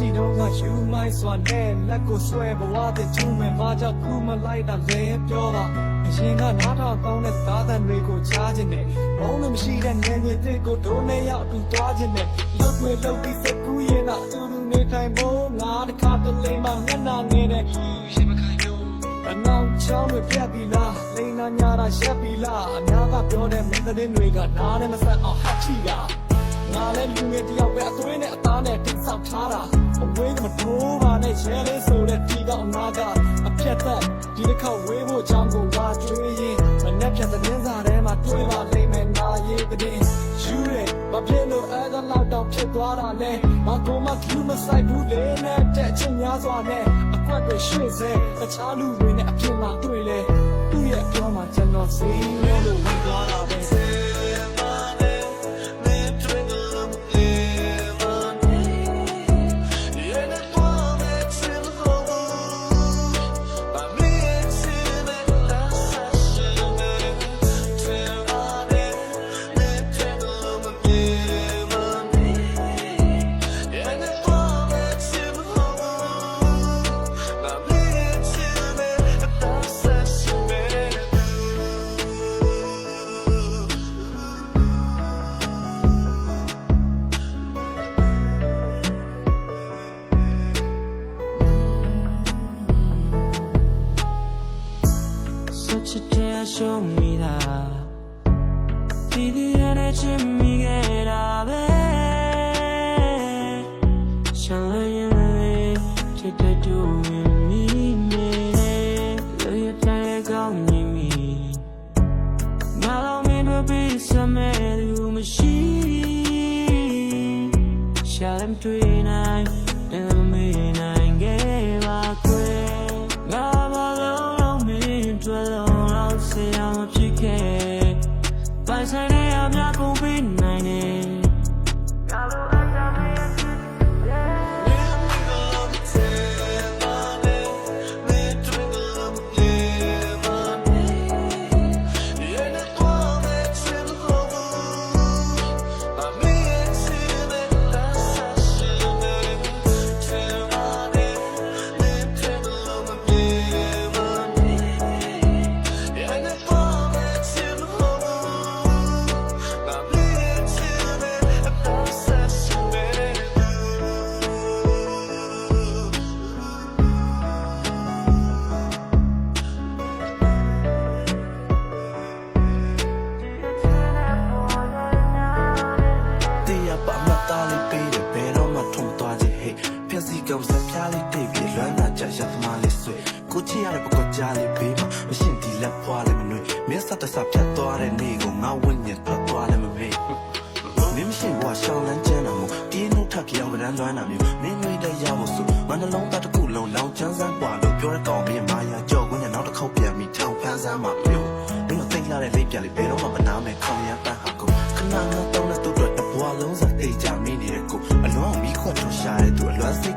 မရှိတော့ကယူမိုင်းစွာနဲ့လက်ကိုဆွဲဘဝတဲ့ချုံမဲ့ဘာကြောင့်ခုမလိုက်တာလဲပြောတာအရင်ကနားထောင်ကောင်းတဲ့သားသံတွေကိုချားခြင်းနဲ့ဘုံလို့မရှိတဲ့ငယ်ငယ်တစ်ကိုဒိုးနဲ့ရောက်အတူသွားခြင်းနဲ့လှုပ်ွယ်လှုပ်ပြီးစကူးရင်တော့အတူတူနေထိုင်ဖို့ငါတစ်ခါတလေမှမျက်နှာငယ်တဲ့ရှင်မခံရုံအနောက်ချောင်းတွေပြတ်ပြီလားလိန်နာညာတာရှက်ပြီလားအများကပြောတဲ့မင်းသတင်းတွေကနားနဲ့မဆက်အောင်ဟတ်ချီတာငါလည်းလူငယ်တယောက်ပဲအသွေးနဲ့အသားနဲ့တိတ်ဆောက်ထားတာအဝေးကမထိုးပါနဲ့ရဲလေးဆိုတဲ့ဒီကောင်နာကအပြတ်သက်ဒီတစ်ခေါက်ဝေးဖို့ချောင်းကိုလာကျွေးရင်မနဲ့ဖြတ်တဲ့င်းစားထဲမှာတွေးပါလိမ့်မယ်နာရေးတဲ့ယူရဲမပြင်းလို့အဲ့ဒါလောက်တော့ဖြစ်သွားတာလဲမကောမကျူးမဆိုင်ဘူးလေနဲ့တဲ့အချင်းများစွာနဲ့အကွက်တွေရွှေ့စေတခြားလူတွေနဲ့အပြင်မှာတွေ့လဲသူ့ရဲ့ပြောမှကျွန်တော်စီးရဲလို့ဝင်သွားတာပဲshow me that Didi ane chimmi gera be Shalaye chete do me me Lo ya tae gaung ni mi Malo me do be some lu mashi Shalem tui nai and me nai ge ba kwe Ga ba lo me dwell say I'm a chicken By saying I'm not gonna be 90 Go set Charlie David, learn that just my list. Gucci out of a jolly baby, machine the left while I'm in. Miss at the subject, thought and ego, now when you thought while I'm away. Mimshin was Sean and Genamo, Dino Taki over and run on you. Name the Yamosu, run along that cool long chance and one of your call me and Maya Joe when you're not a copy of me, town pants and my bill. Do you think that I leave Jelly Bear over now and call me up and Hako? Can I not don't let the wallows of the Jamini go along me quite too shy to a last